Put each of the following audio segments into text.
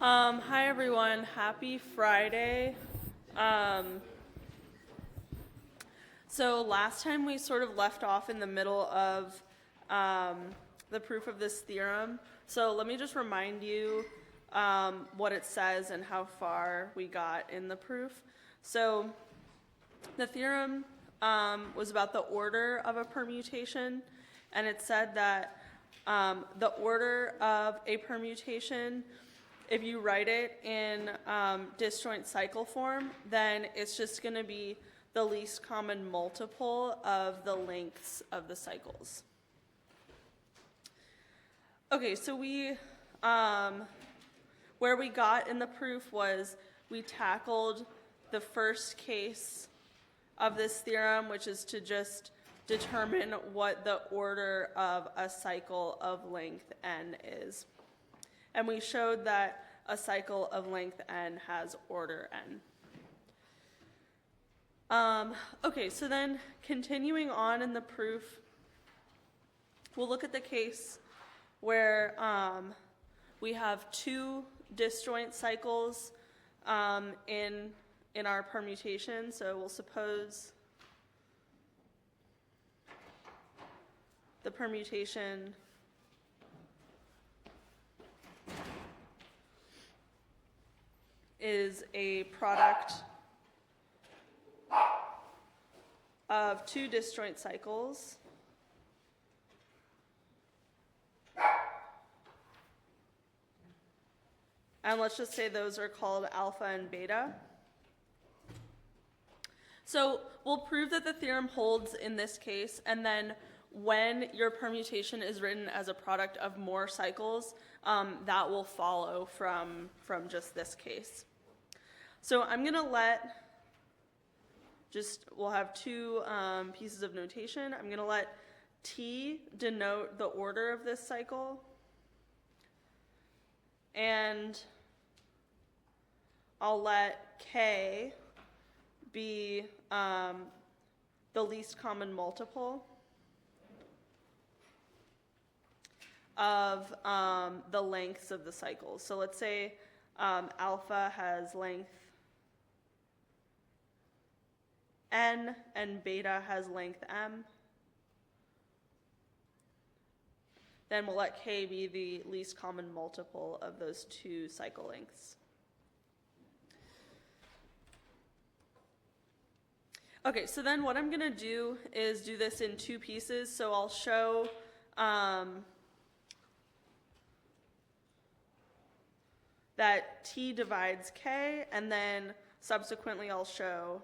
Hi everyone, happy Friday. Um, so last time we sort of left off in the middle of the proof of this theorem. So let me just remind you what it says and how far we got in the proof. So the theorem was about the order of a permutation, and it said that the order of a permutation, if you write it in disjoint cycle form, then it's just going to be the least common multiple of the lengths of the cycles. Okay, so where we got in the proof was we tackled the first case of this theorem, which is to just determine what the order of a cycle of length n is. And we showed that a cycle of length n has order n. Okay, so then continuing on in the proof, we'll look at the case where we have two disjoint cycles in our permutation. So we'll suppose the permutation is a product of two disjoint cycles. And let's just say those are called alpha and beta. So we'll prove that the theorem holds in this case, and then when your permutation is written as a product of more cycles, that will follow from just this case. So I'm going to we'll have two pieces of notation. I'm going to let T denote the order of this cycle, and I'll let K be the least common multiple of the lengths of the cycles. So let's say alpha has length n and beta has length m. Then we'll let K be the least common multiple of those two cycle lengths. Okay, so then what I'm going to do is do this in two pieces. So I'll show that T divides K, and then subsequently I'll show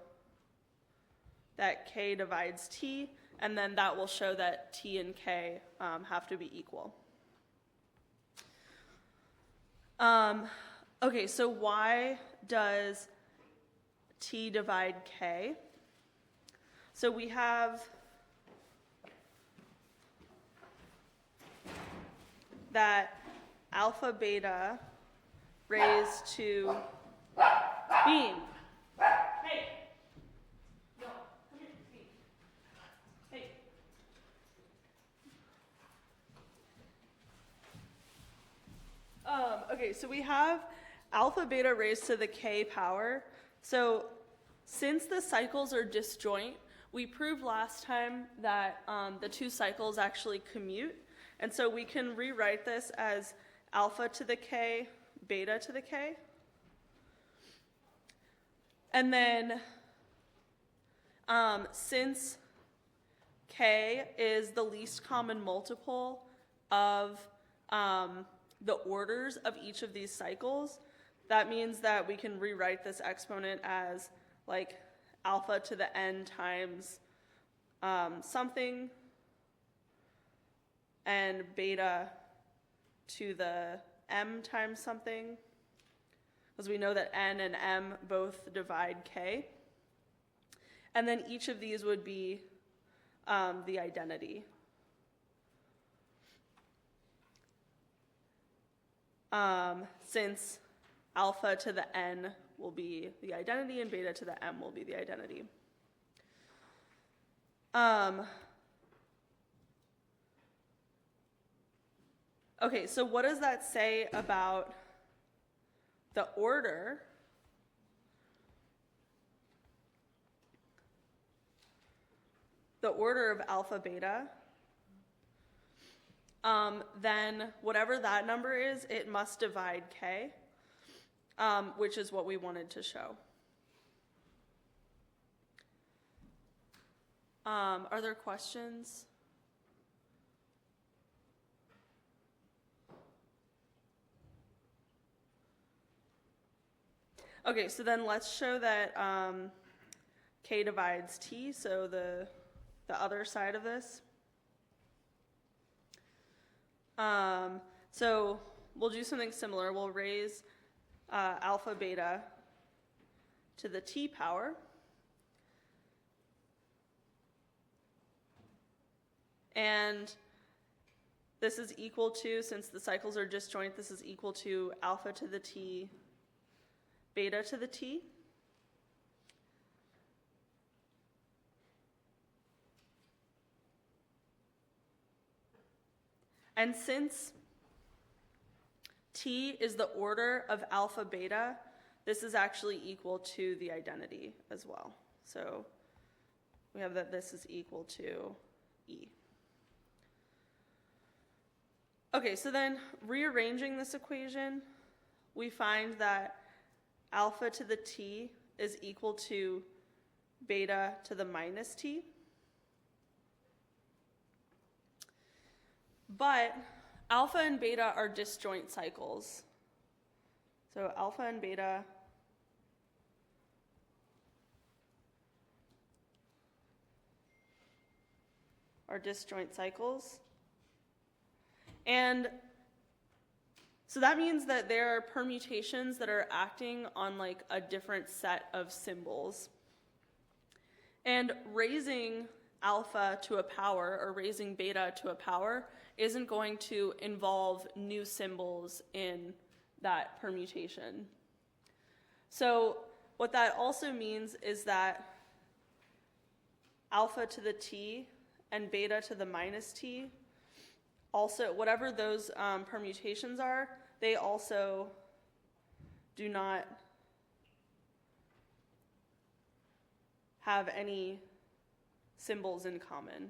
that K divides T, and then that will show that T and K have to be equal. Okay, so why does T divide K? So we have that alpha beta raised to beam. Hey! No, come here, beam. Hey. Okay, so we have alpha beta raised to the k power. So since the cycles are disjoint, we proved last time that the two cycles actually commute. And so we can rewrite this as alpha to the k, beta to the k. And then since k is the least common multiple of the orders of each of these cycles, that means that we can rewrite this exponent as like alpha to the n times something, and beta to the m times something, because we know that n and m both divide k. And then each of these would be the identity. Since alpha to the n will be the identity and beta to the m will be the identity. Okay, so what does that say about the order of alpha beta, then whatever that number is, it must divide k, which is what we wanted to show. Are there questions? Okay, so then let's show that k divides t, so the other side of this. So we'll do something similar. We'll raise alpha beta to the t power. And this is equal to, since the cycles are disjoint, this is equal to alpha to the t, beta to the t. And since t is the order of alpha beta, this is actually equal to the identity as well. So we have that this is equal to E. Okay, so then rearranging this equation, we find that alpha to the t is equal to beta to the minus t. But alpha and beta are disjoint cycles. So alpha and beta are disjoint cycles. And so that means that there are permutations that are acting on like a different set of symbols. And raising alpha to a power or raising beta to a power isn't going to involve new symbols in that permutation. So what that also means is that alpha to the t and beta to the minus t, also, whatever those permutations are, they also do not have any symbols in common.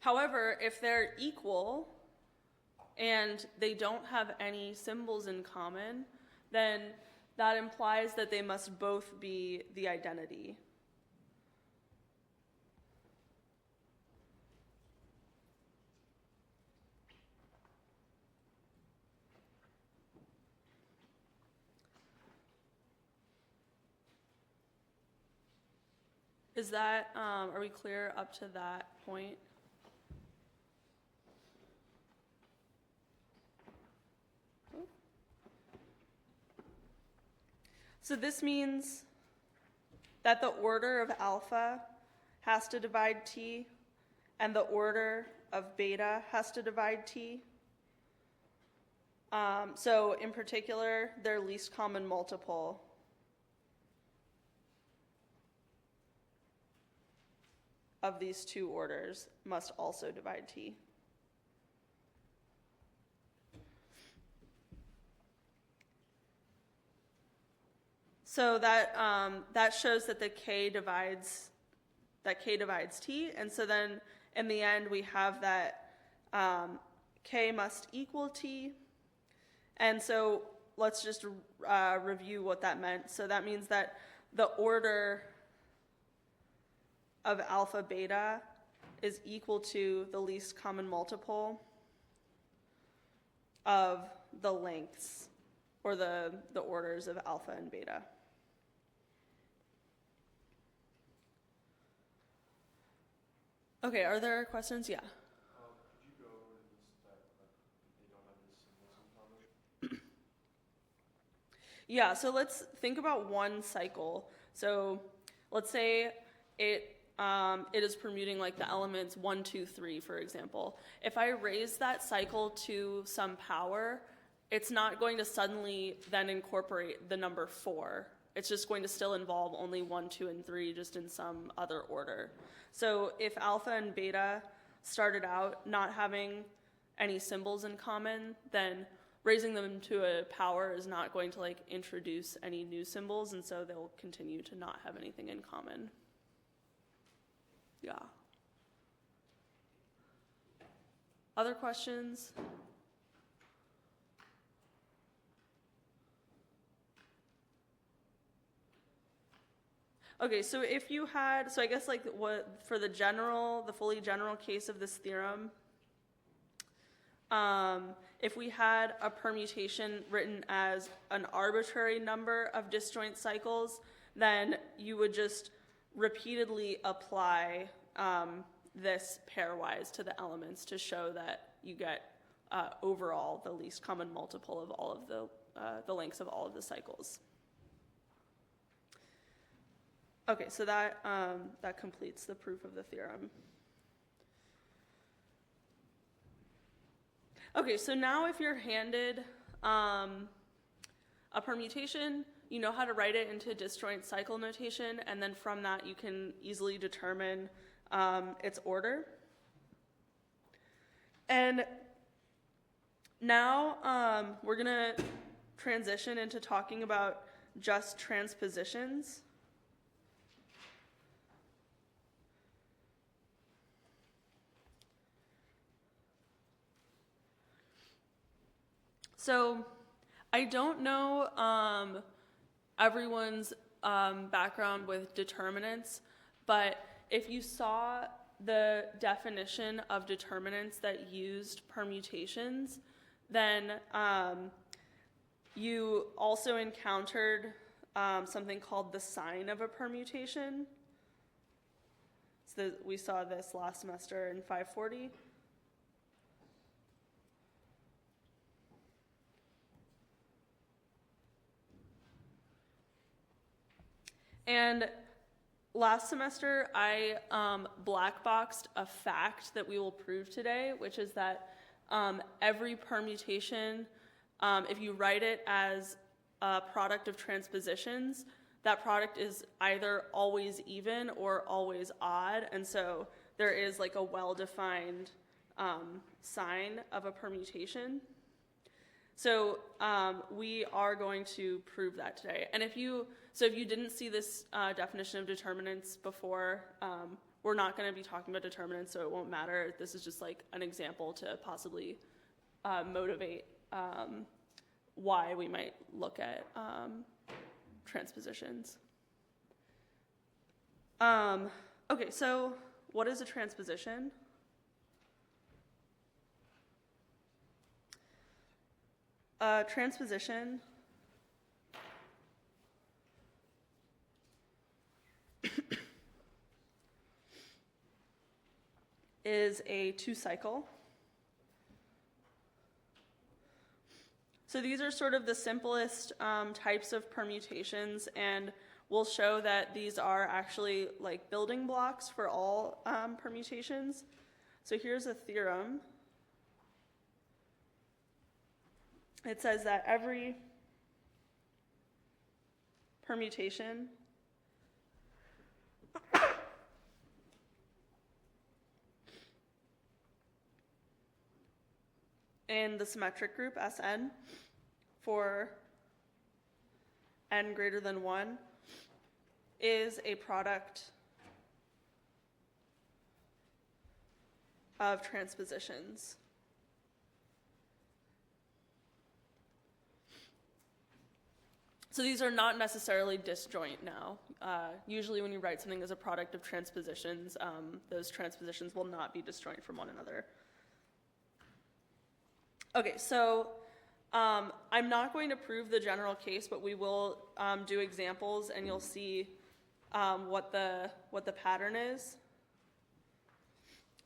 However, if they're equal and they don't have any symbols in common, then that implies that they must both be the identity. Is that, are we clear up to that point? So this means that the order of alpha has to divide t, and the order of beta has to divide t. So in particular, their least common multiple of these two orders must also divide t. So that shows that k divides t, and so then in the end we have that k must equal t, and so let's just review what that meant. So that means that the order of alpha beta is equal to the least common multiple of the lengths or the orders of alpha and beta. Okay, are there questions? Yeah. Could you go over this that they don't have any symbols in common? Yeah, so let's think about one cycle. So let's say it is permuting like the elements 1, 2, 3, for example. If I raise that cycle to some power, it's not going to suddenly then incorporate the number 4. It's just going to still involve only 1, 2, and 3, just in some other order. So if alpha and beta started out not having any symbols in common, then raising them to a power is not going to like introduce any new symbols, and so they'll continue to not have anything in common. Yeah. Other questions? Okay, so if you had, so I guess like what, for the fully general case of this theorem, if we had a permutation written as an arbitrary number of disjoint cycles, then you would just repeatedly apply this pairwise to the elements to show that you get overall the least common multiple of all of the lengths of all of the cycles. Okay, so that completes the proof of the theorem. Okay, so now if you're handed a permutation, you know how to write it into disjoint cycle notation, and then from that you can easily determine its order. And now we're going to transition into talking about just transpositions. So I don't know everyone's background with determinants, but if you saw the definition of determinants that used permutations, then you also encountered something called the sign of a permutation. So we saw this last semester in 540. And last semester, I black boxed a fact that we will prove today, which is that every permutation, if you write it as a product of transpositions, that product is either always even or always odd. And so there is like a well-defined sign of a permutation. So we are going to prove that today. And if you didn't see this definition of determinants before, we're not going to be talking about determinants, so it won't matter. This is just like an example to possibly motivate why we might look at transpositions. Okay, so what is a transposition? Transposition is a two-cycle. So these are sort of the simplest types of permutations, and we'll show that these are actually like building blocks for all permutations. So here's a theorem. It says that every permutation in the symmetric group Sn for n greater than 1 is a product of transpositions. So these are not necessarily disjoint now. Usually when you write something as a product of transpositions, those transpositions will not be disjoint from one another. Okay, so I'm not going to prove the general case, but we will do examples, and you'll see what the pattern is.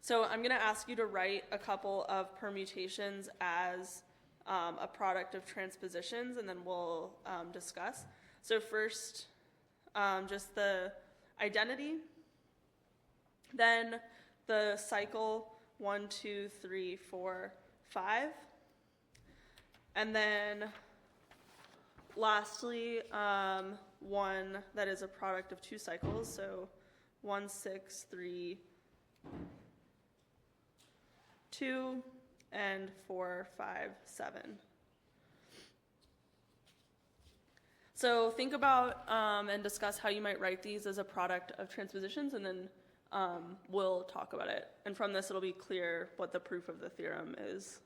So I'm going to ask you to write a couple of permutations as a product of transpositions, and then we'll discuss. So first, just the identity, then the cycle 1, 2, 3, 4, 5, And then lastly, one that is a product of two cycles, so 1, 6, 3, 2, and 4, 5, 7. So think about and discuss how you might write these as a product of transpositions, and then we'll talk about it. And from this, it'll be clear what the proof of the theorem is.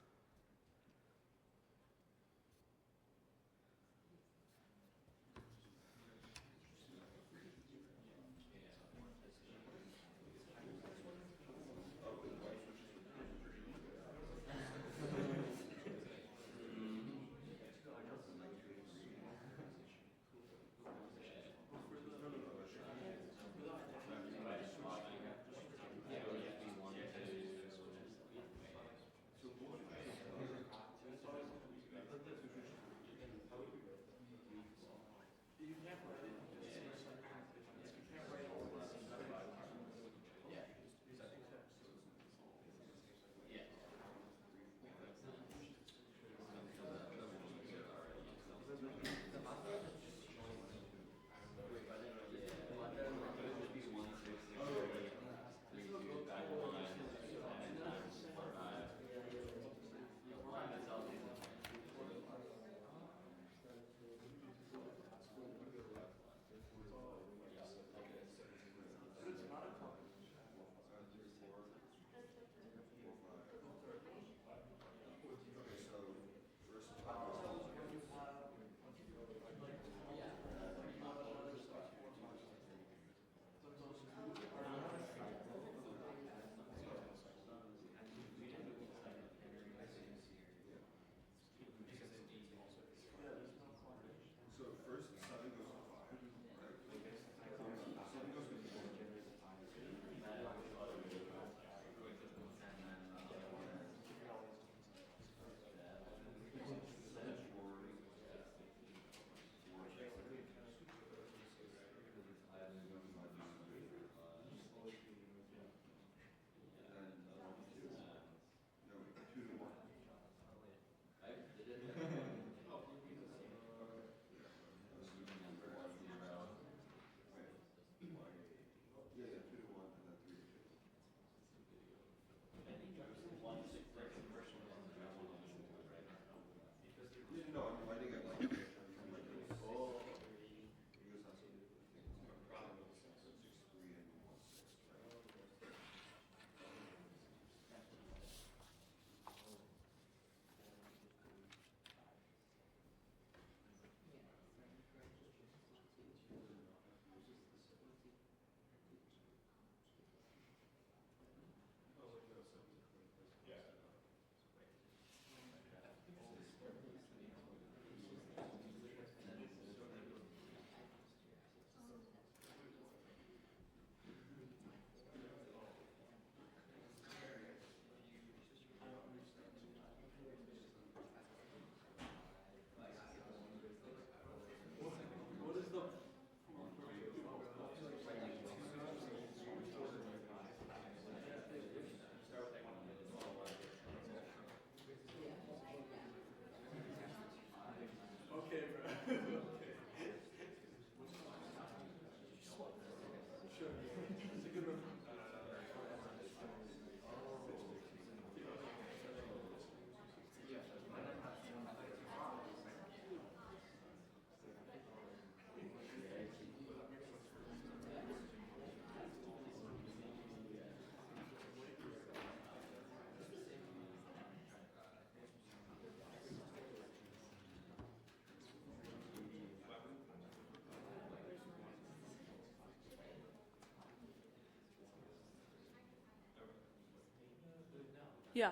Yeah.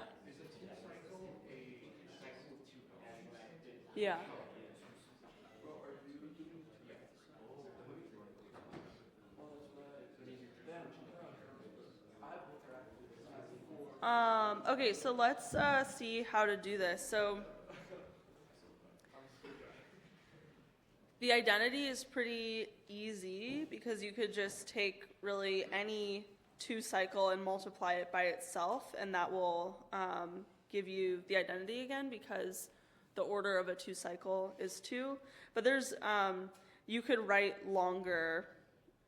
Yeah. Okay, so let's see how to do this. So the identity is pretty easy because you could just take really any 2 cycle and multiply it by itself, and that will give you the identity again, because the order of a 2 cycle is 2, but there's, you could write longer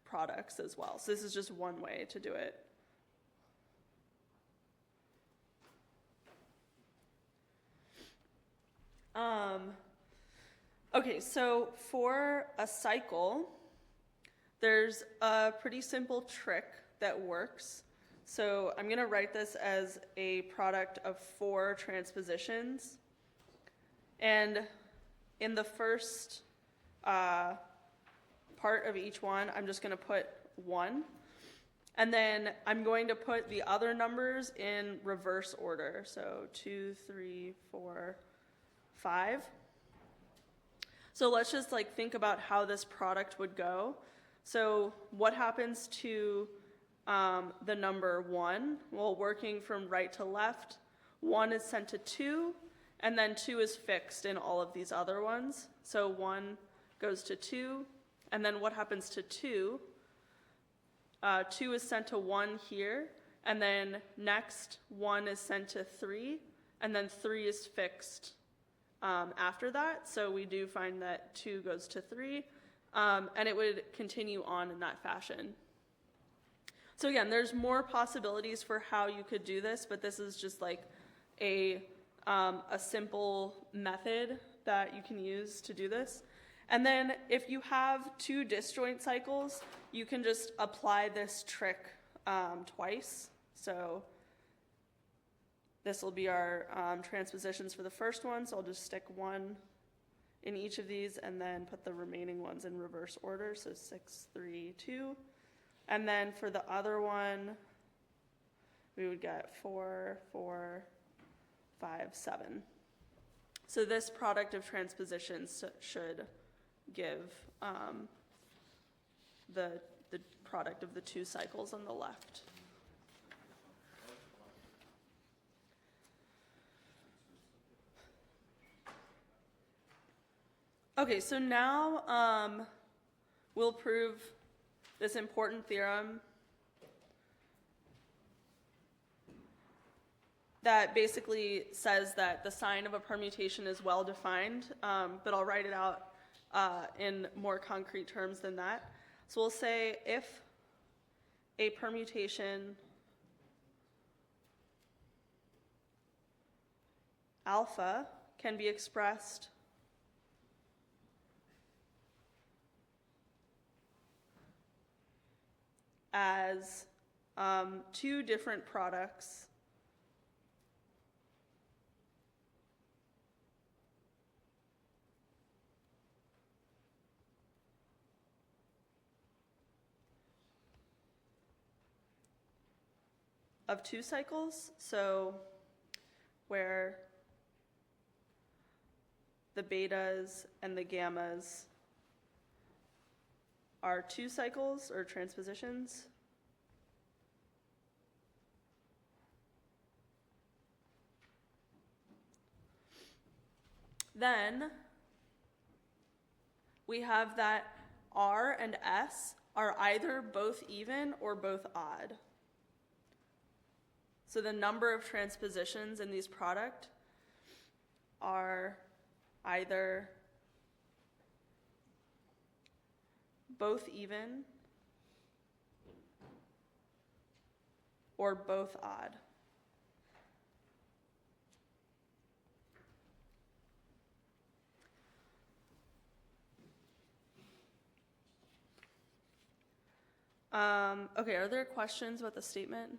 products as well. So this is just one way to do it. Okay, so for a cycle, there's a pretty simple trick that works. So I'm going to write this as a product of 4 transpositions. And in the first part of each one, I'm just going to put 1. And then I'm going to put the other numbers in reverse order. So 2, 3, 4, 5. So let's just like think about how this product would go. So what happens to the number 1? Well, working from right to left, 1 is sent to 2, and then 2 is fixed in all of these other ones. So 1 goes to 2, and then what happens to 2? 2 is sent to 1 here, and then next 1 is sent to 3, and then 3 is fixed after that. So we do find that 2 goes to 3, and it would continue on in that fashion. So again, there's more possibilities for how you could do this, but this is just like a simple method that you can use to do this. And then if you have 2 disjoint cycles, you can just apply this trick twice. So this will be our transpositions for the first one, so I'll just stick 1 in each of these and then put the remaining ones in reverse order, so 6, 3, 2. And then for the other one, we would get 4, 4, 5, 7. So this product of transpositions should give the product of the 2 cycles on the left. Okay, so now we'll prove this important theorem that basically says that the sign of a permutation is well defined, but I'll write it out in more concrete terms than that. So we'll say if a permutation alpha can be expressed as 2 different products of 2 cycles, so where the betas and the gammas are 2 cycles or transpositions. Then we have that R and S are either both even or both odd. So the number of transpositions in these product are either both even or both odd. Okay, are there questions about the statement?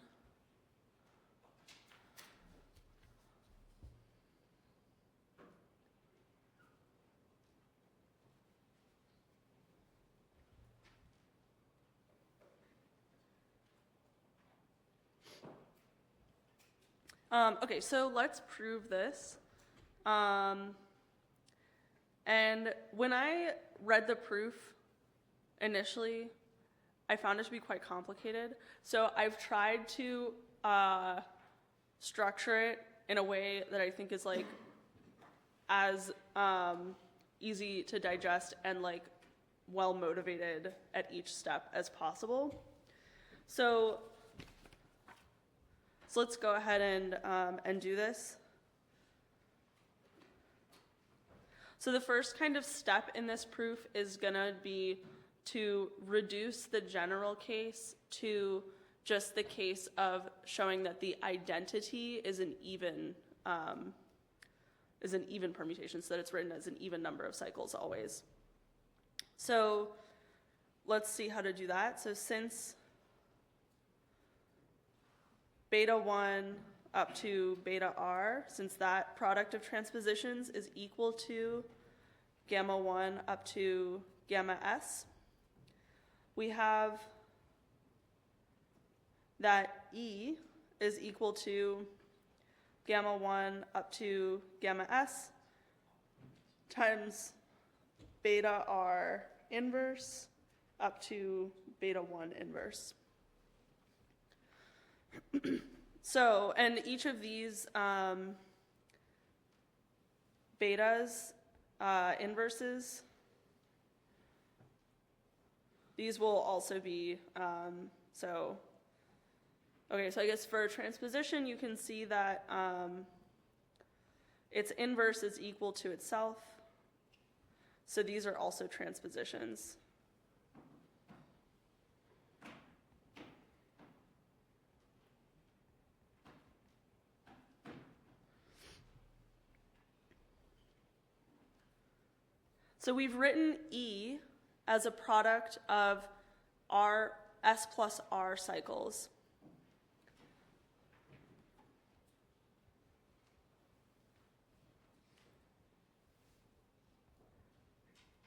Okay, so let's prove this. And when I read the proof initially, I found it to be quite complicated. So I've tried to structure it in a way that I think is like as easy to digest and like well motivated at each step as possible. So let's go ahead and do this. So the first kind of step in this proof is going to be to reduce the general case to just the case of showing that the identity is an even permutation, so that it's written as an even number of cycles always. So let's see how to do that. So since beta 1 up to beta r, since that product of transpositions is equal to gamma 1 up to gamma s, we have that E is equal to gamma 1 up to gamma s times beta r inverse up to beta 1 inverse. So, and each of these betas, inverses, these will also be, okay, so I guess for transposition, you can see that its inverse is equal to itself. So these are also transpositions. So we've written E as a product of R, S plus R cycles.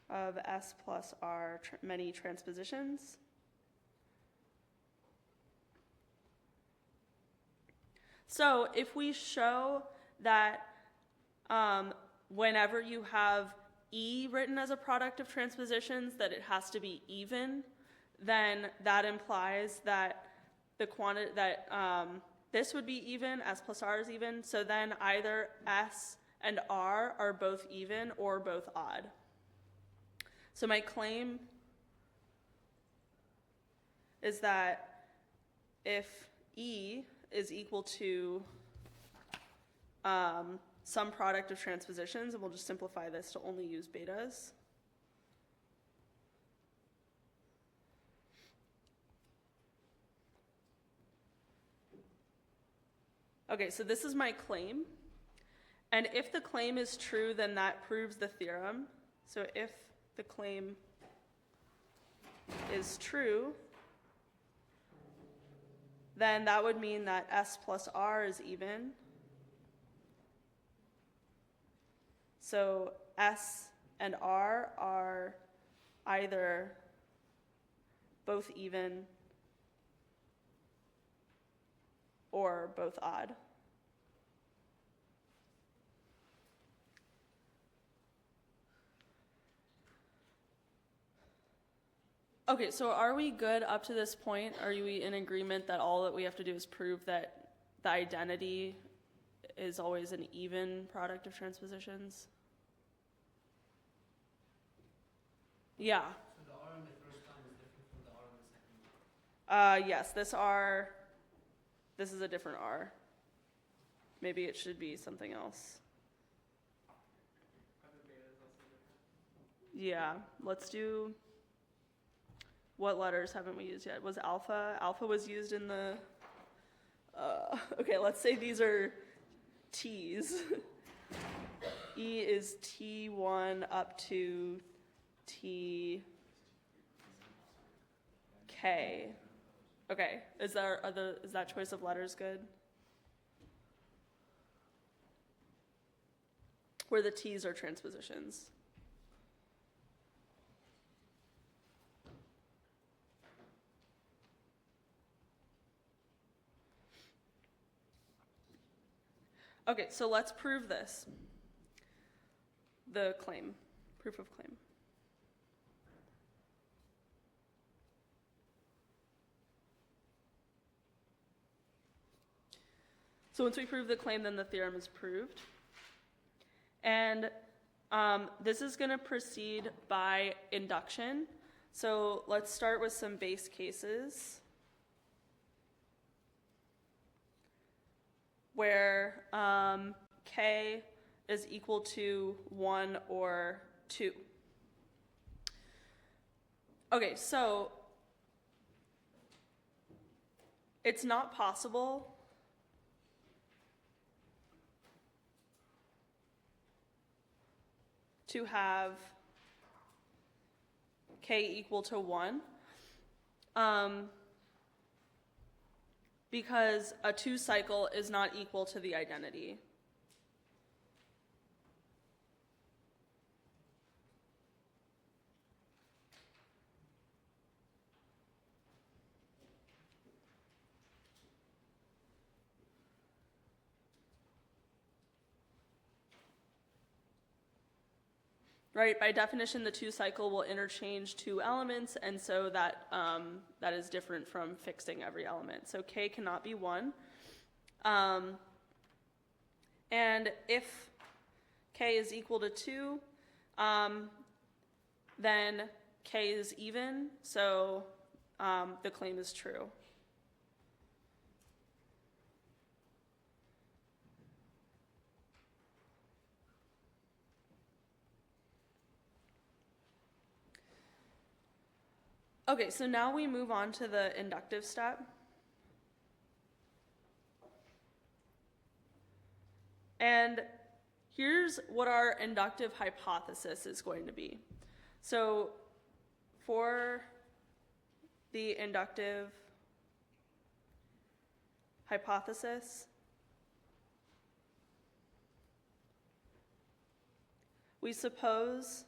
Of S plus R many transpositions. So if we show that whenever you have E written as a product of transpositions, that it has to be even, then that implies that the quantity that this would be even, S plus R is even. So then either S and R are both even or both odd. So my claim is that if E is equal to some product of transpositions, and we'll just simplify this to only use betas. Okay, so this is my claim. And if the claim is true, then that proves the theorem. So if the claim is true, then that would mean that S plus R is even. So S and R are either both even or both odd. Okay, so are we good up to this point? Are we in agreement that all that we have to do is prove that the identity is always an even product of transpositions? Yeah. So the R in the first time is different from the R in the second? Yes, this is a different R. Maybe it should be something else. Are the betas also different? Yeah, let's do, what letters haven't we used yet? Was alpha? Alpha was used in the, okay, let's say these are T's. E is T1 up to T K. Okay, is that choice of letters good? Where the T's are transpositions. Okay, so let's prove this. The claim, proof of claim. So once we prove the claim, then the theorem is proved. And this is going to proceed by induction. So let's start with some base cases where K is equal to 1 or 2. Okay, so it's not possible to have k equal to 1 because a 2 cycle is not equal to the identity. Right, by definition, the 2 cycle will interchange 2 elements, and so that that is different from fixing every element. So k cannot be 1. And if k is equal to 2, then k is even, so the claim is true. Okay, so now we move on to the inductive step. And here's what our inductive hypothesis is going to be. So for the inductive hypothesis, we suppose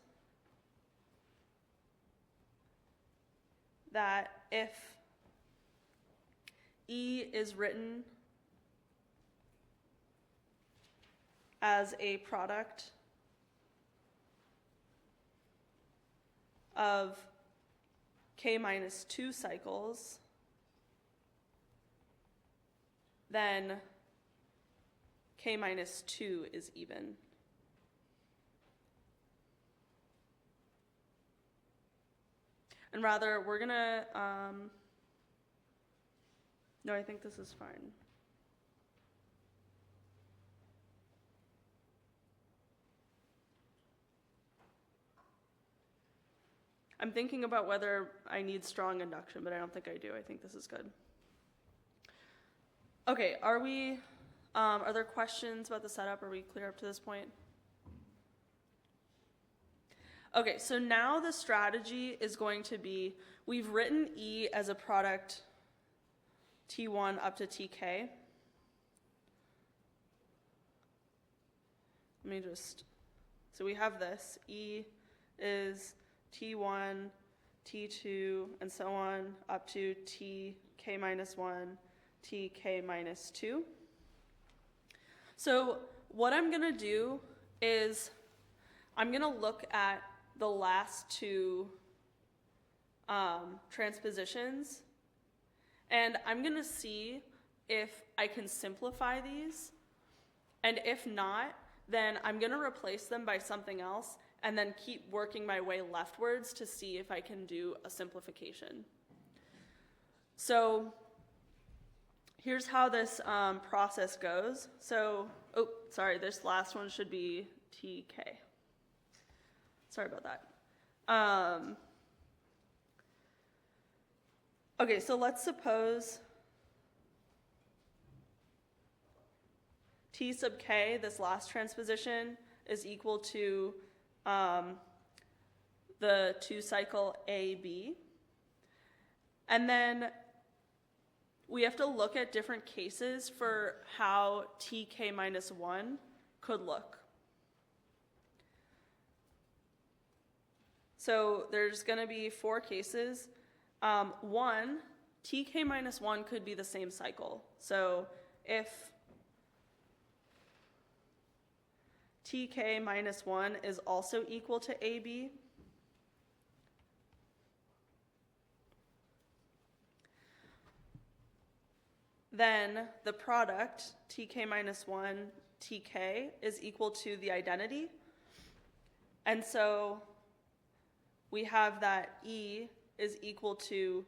that if E is written as a product of k minus 2 cycles, then k minus 2 is even. And rather, we're gonna, no, I think this is fine. I'm thinking about whether I need strong induction, but I don't think I do. I think this is good. Okay, are there questions about the setup? Are we clear up to this point? Okay, so now the strategy is going to be, we've written E as a product T1 up to TK. So we have this, E is T1, T2, and so on, up to TK minus 1, TK minus 2. So what I'm going to do is I'm going to look at the last 2 transpositions, and I'm going to see if I can simplify these, and if not, then I'm going to replace them by something else and then keep working my way leftwards to see if I can do a simplification. So here's how this process goes. So, this last one should be TK. Sorry about that. Okay, so let's suppose T sub k, this last transposition, is equal to the 2 cycle AB. And then we have to look at different cases for how TK minus 1 could look. So there's going to be 4 cases. 1, TK minus 1 could be the same cycle. So if TK minus 1 is also equal to AB, then the product TK minus 1 TK is equal to the identity. And so we have that E is equal to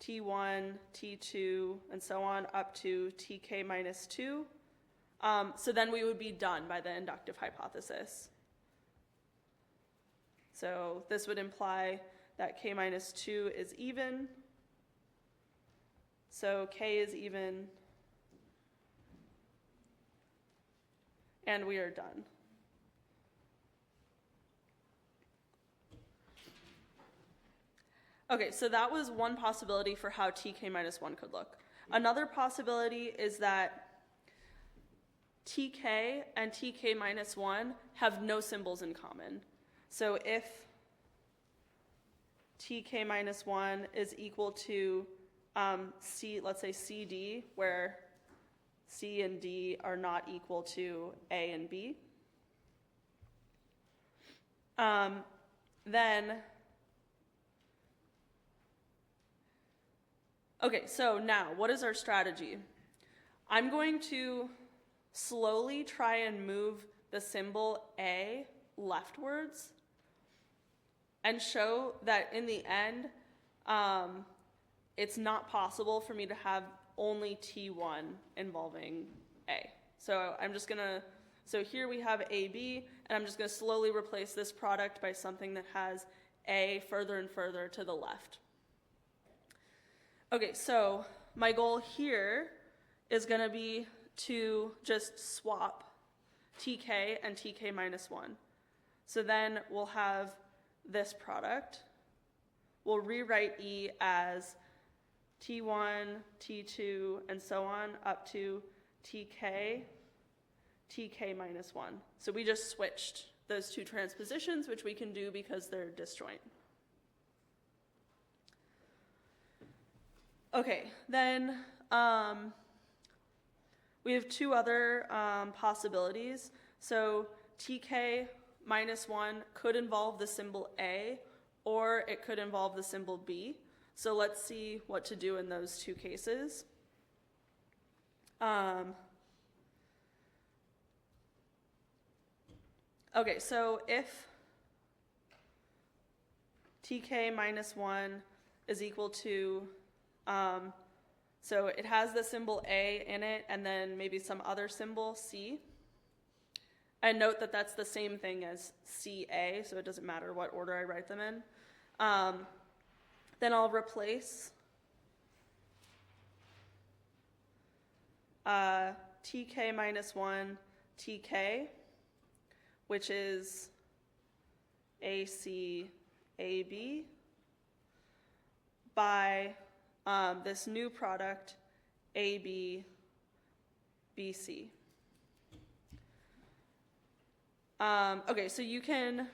T1, T2, and so on up to TK minus 2, So then we would be done by the inductive hypothesis. So this would imply that k minus 2 is even. So k is even. And we are done. Okay, so that was one possibility for how tk minus 1 could look. Another possibility is that tk and tk minus 1 have no symbols in common. So if tk minus 1 is equal to c, let's say cd, where c and d are not equal to a and b, then, okay, so now what is our strategy? I'm going to slowly try and move the symbol a leftwards and show that in the end, it's not possible for me to have only T1 involving A. So I'm just gonna, so here we have AB, and I'm just gonna slowly replace this product by something that has A further and further to the left. Okay, so my goal here is gonna be to just swap TK and TK minus 1. So then we'll have this product. We'll rewrite E as T1, T2, and so on up to TK, TK minus 1. So we just switched those two transpositions, which we can do because they're disjoint. Okay, then we have two other possibilities. So TK minus 1 could involve the symbol A, or it could involve the symbol B. So let's see what to do in those two cases. Okay, so if TK minus 1 is equal to, so it has the symbol A in it and then maybe some other symbol, C. And note that that's the same thing as CA, so it doesn't matter what order I write them in. Then I'll replace TK minus 1 TK, which is AC AB, by this new product AB BC. Okay, so you can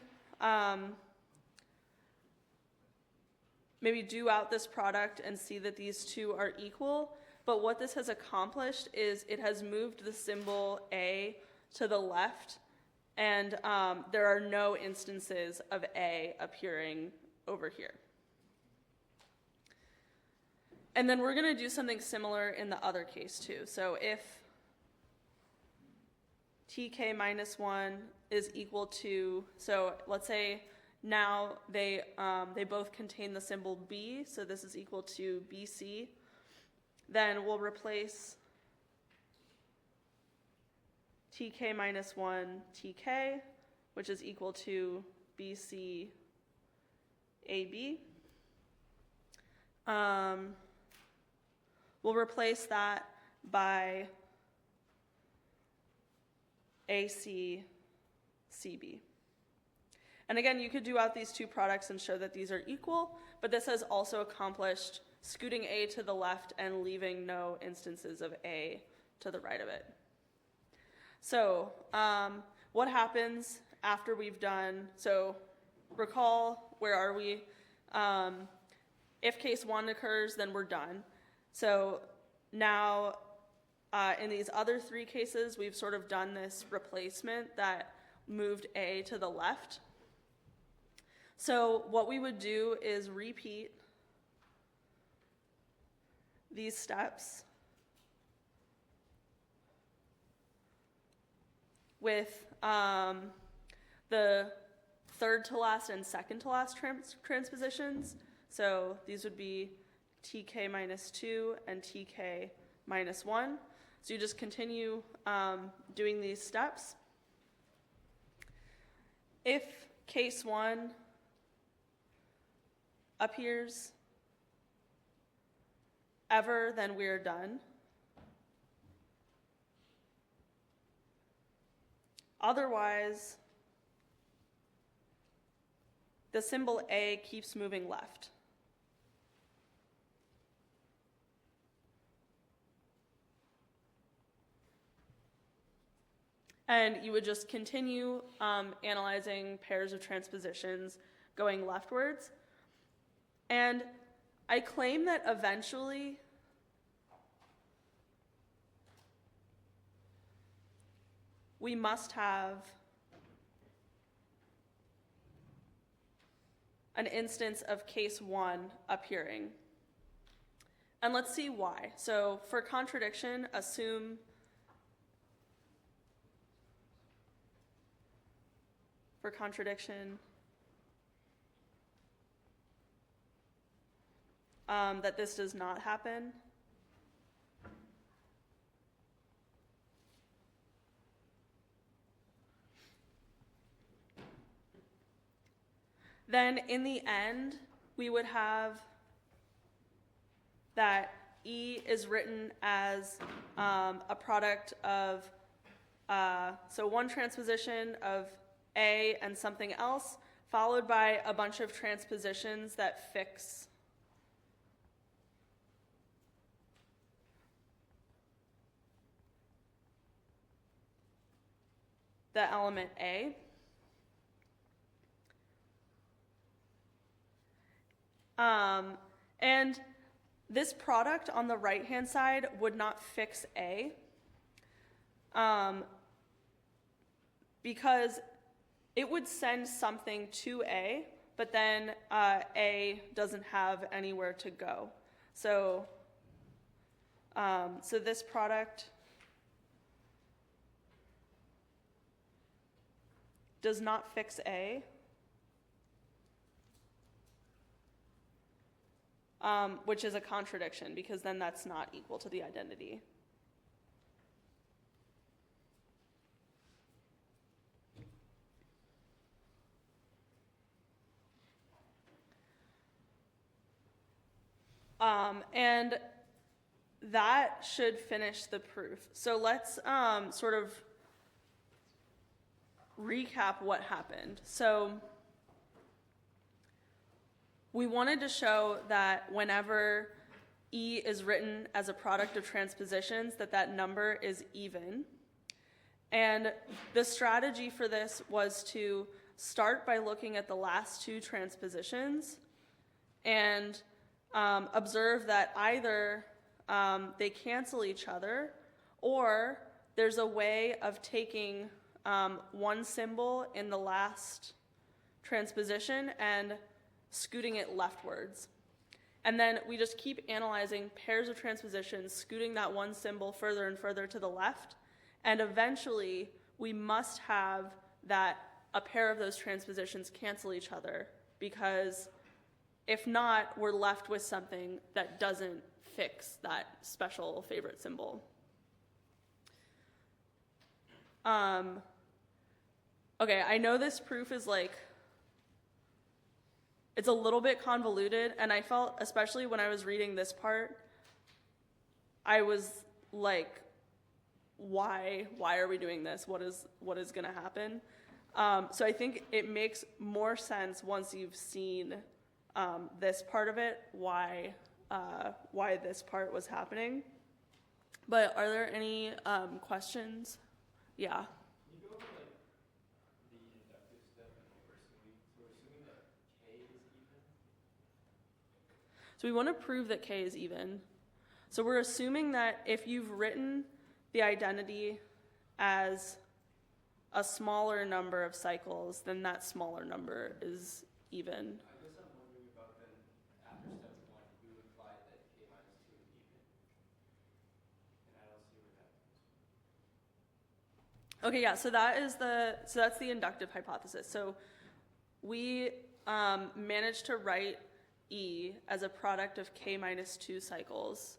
maybe do out this product and see that these two are equal, but what this has accomplished is it has moved the symbol A to the left, and there are no instances of A appearing over here. And then we're going to do something similar in the other case too. So if TK minus 1 is equal to, so let's say now they both contain the symbol B, so this is equal to BC. Then we'll replace TK minus 1 TK, which is equal to BC AB. We'll replace that by AC CB. And again, you could do out these two products and show that these are equal, but this has also accomplished scooting A to the left and leaving no instances of A to the right of it. So what happens after we've done, so recall, where are we? If case 1 occurs, then we're done. So now in these other three cases, we've sort of done this replacement that moved A to the left. So what we would do is repeat these steps with the third to last and second to last transpositions. So these would be TK minus 2 and TK minus 1. So you just continue doing these steps. If case 1 appears ever, then we're done. Otherwise, the symbol A keeps moving left. And you would just continue analyzing pairs of transpositions going leftwards. And I claim that eventually we must have an instance of case 1 appearing. And let's see why. So for contradiction, assume that this does not happen. Then in the end, we would have that E is written as a product of, so one transposition of A and something else, followed by a bunch of transpositions that fix the element A. And this product on the right-hand side would not fix A, because it would send something to A, but then A doesn't have anywhere to go. So, so this product does not fix A. Which is a contradiction, because then that's not equal to the identity. And that should finish the proof. So let's sort of recap what happened. So we wanted to show that whenever E is written as a product of transpositions, that number is even. And the strategy for this was to start by looking at the last two transpositions and observe that either they cancel each other, or there's a way of taking one symbol in the last transposition and scooting it leftwards. And then we just keep analyzing pairs of transpositions, scooting that one symbol further and further to the left, and eventually we must have that a pair of those transpositions cancel each other, because if not, we're left with something that doesn't fix that special favorite symbol. Okay, I know this proof is it's a little bit convoluted, and I felt, especially when I was reading this part, I was like, why are we doing this? What is going to happen? So I think it makes more sense once you've seen this part of it, why this part was happening. But are there any questions? Yeah. Can you go over the inductive step and what we're assuming? So we're assuming that K is even? So we want to prove that K is even. So we're assuming that if you've written the identity as a smaller number of cycles, then that smaller number is even. I guess I'm wondering about then, after step 1, we would imply that K minus 2 is even. And I don't see where that comes from. Okay, yeah, so that's the inductive hypothesis. So we managed to write E as a product of K minus 2 cycles,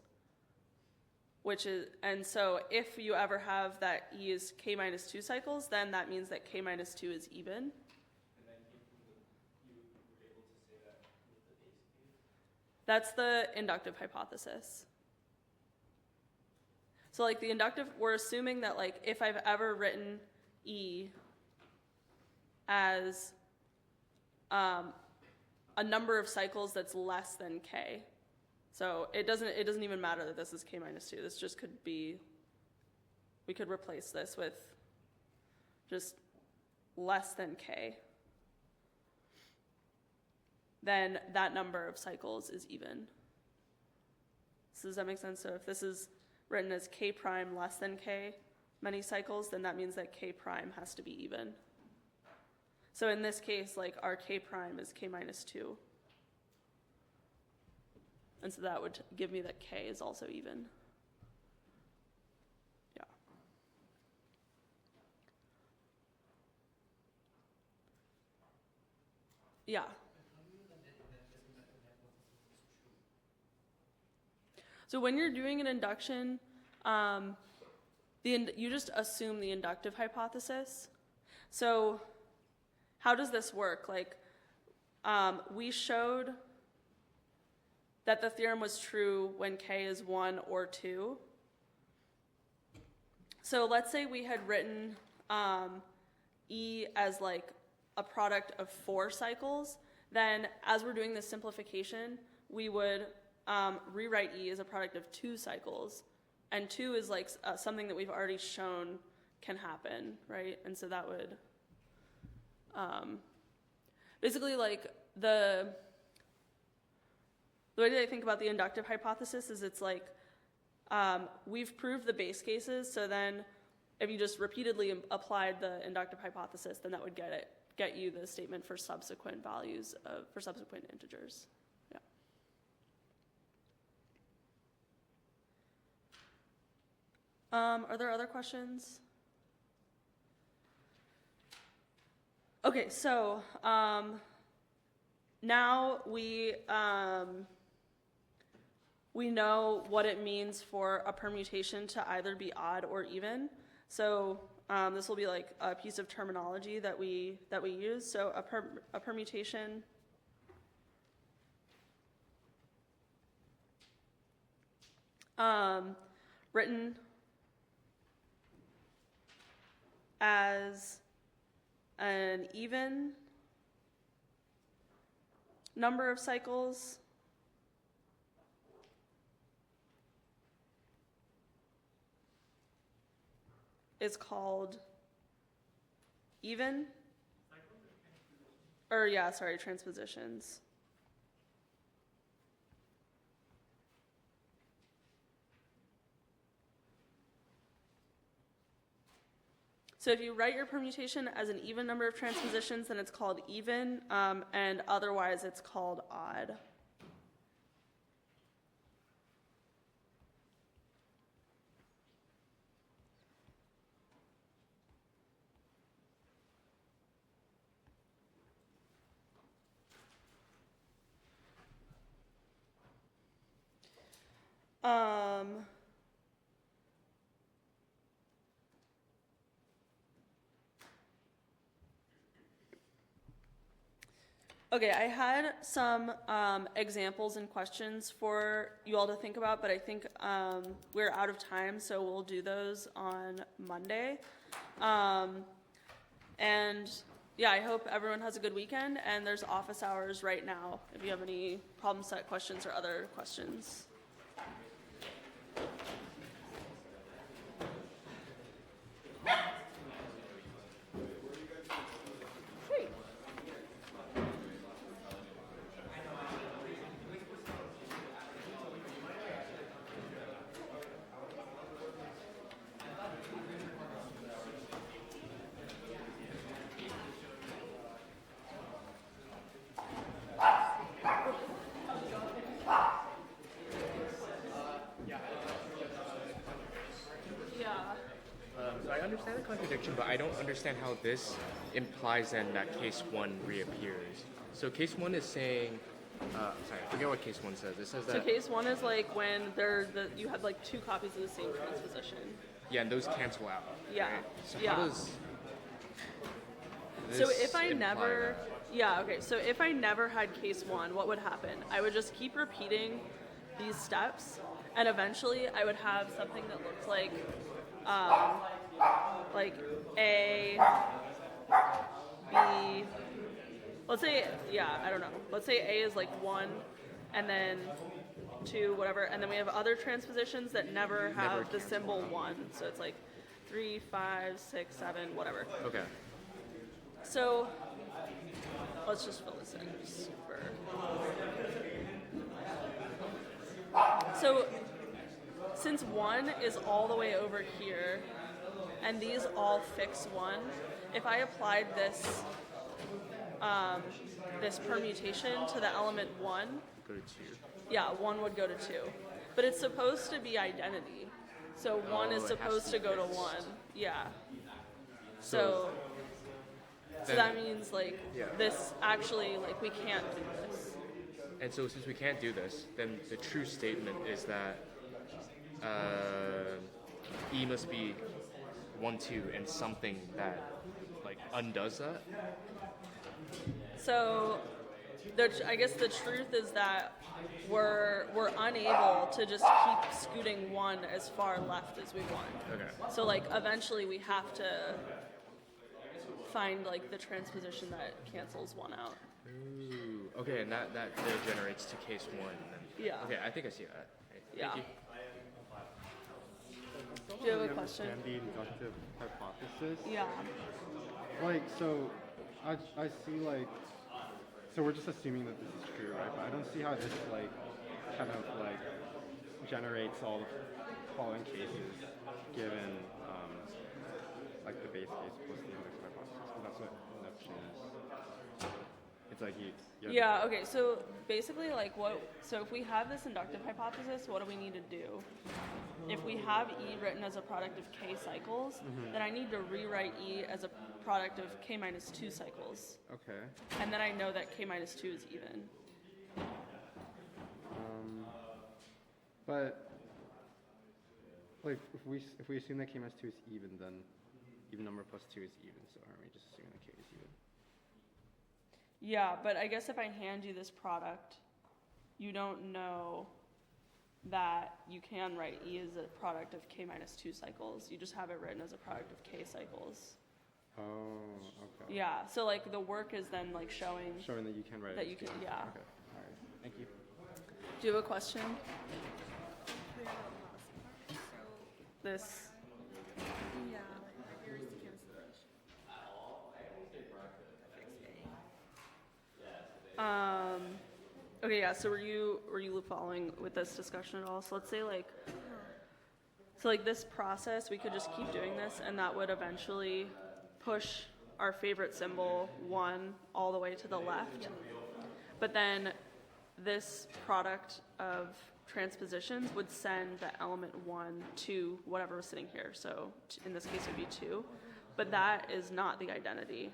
and so if you ever have that E is k minus 2 cycles, then that means that k minus 2 is even. And then you were able to say that with the base case? That's the inductive hypothesis. So like the inductive, we're assuming that like if I've ever written E as a number of cycles that's less than k. So it doesn't even matter that this is k minus 2. This just could be, we could replace this with just less than k. Then that number of cycles is even. So does that make sense? So if this is written as k prime less than k many cycles, then that means that k prime has to be even. So in this case, like our k prime is k minus 2. And so that would give me that k is also even. Yeah. Yeah. So when you're doing an induction, you just assume the inductive hypothesis. So how does this work? Like, we showed that the theorem was true when k is 1 or 2. So let's say we had written E as like a product of 4 cycles. Then as we're doing this simplification, we would rewrite E as a product of 2 cycles. And 2 is like something that we've already shown can happen, right? And so that would basically like the way that I think about the inductive hypothesis is it's like we've proved the base cases, so then if you just repeatedly applied the inductive hypothesis, then that would get you the statement for subsequent values for subsequent integers. Yeah. Are there other questions? Okay, so now we know what it means for a permutation to either be odd or even. So this will be like a piece of terminology that we use. So a permutation written as an even number of cycles is called even, or yeah, sorry, transpositions. So if you write your permutation as an even number of transpositions, then it's called even, and otherwise it's called odd. Okay, I had some examples and questions for you all to think about, but I think we're out of time, so we'll do those on Monday. And yeah, I hope everyone has a good weekend, and there's office hours right now if you have any problem set questions or other questions. So I understand the contradiction, but I don't understand how this implies then that case 1 reappears. So case 1 is saying Sorry, I forget what case 1 says. It says So that, case 1 is like when you have like 2 copies of the same transposition. yeah, and those cancel out. Yeah. Right? So Yeah. how does So this if I imply never, that? yeah, okay. So if I never had case 1, what would happen? I would just keep repeating these steps, and eventually I would have something that looks like A, B. Let's say, yeah, I don't know. Let's say A is like 1, and then 2, whatever, and then we have other transpositions that never have the symbol 1. So it's like 3, 5, 6, 7, whatever. Okay. So let's just fill this in just for. So since 1 is all the way over here, and these all fix 1, if I applied this this permutation to the element 1, Go to 2. yeah, 1 would go to 2. But it's supposed to be identity. So 1 is it has supposed to to be go to fixed. 1. Yeah. So Then- that means like Yeah. this actually like we can't do this. And so since we can't do this, then the true statement is that E must be 1, 2, and something that like undoes that. So I guess the truth is that we're unable to just keep scooting 1 as far left as we want. Okay. So like eventually we have to find like the transposition that cancels 1 out. Ooh. Okay, and that degenerates to case 1. Then. Yeah. Okay, I think I see that. Okay, Yeah. Thank you. Do you have a question? Understand the inductive hypothesis. Yeah. Like, so I see like, so we're just assuming that this is true, right? But I don't see how this like kind of like generates all the following cases given like the base case plus the inductive hypothesis. 'Cause that's what induction is. It's like you have Yeah, okay, so basically so if we have this inductive hypothesis, what do we need to do? If we have E written as a product of K cycles, then I need to rewrite E as a product of K minus 2 cycles. Okay. And then I know that K minus 2 is even. But like if we assume that K minus 2 is even, then even number plus 2 is even. So aren't we just assuming that K is even? Yeah, but I guess if I hand you this product, you don't know that you can write E as a product of K minus 2 cycles. You just have it written as a product of K cycles. Oh, okay. Yeah, so like the work is then like showing. Showing that you can write it. That as you can- K. yeah. Okay. All right. Thank you. Do you have a question? This. Yeah, like here's the cancellation. Okay, yeah, so were you following with this discussion at all? So let's say like, so like this process, we could just keep doing this and that would eventually push our favorite symbol 1 all the way to the left. But then this product of transpositions would send the element 1 to whatever was sitting here. So in this case it would be 2. But that is not the identity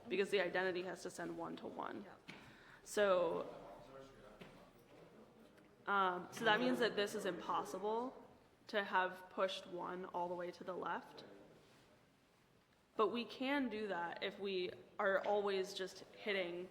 because the identity has to send 1 to 1. So so that means that this is impossible to have pushed 1 all the way to the left. But we can do that if we are always just hitting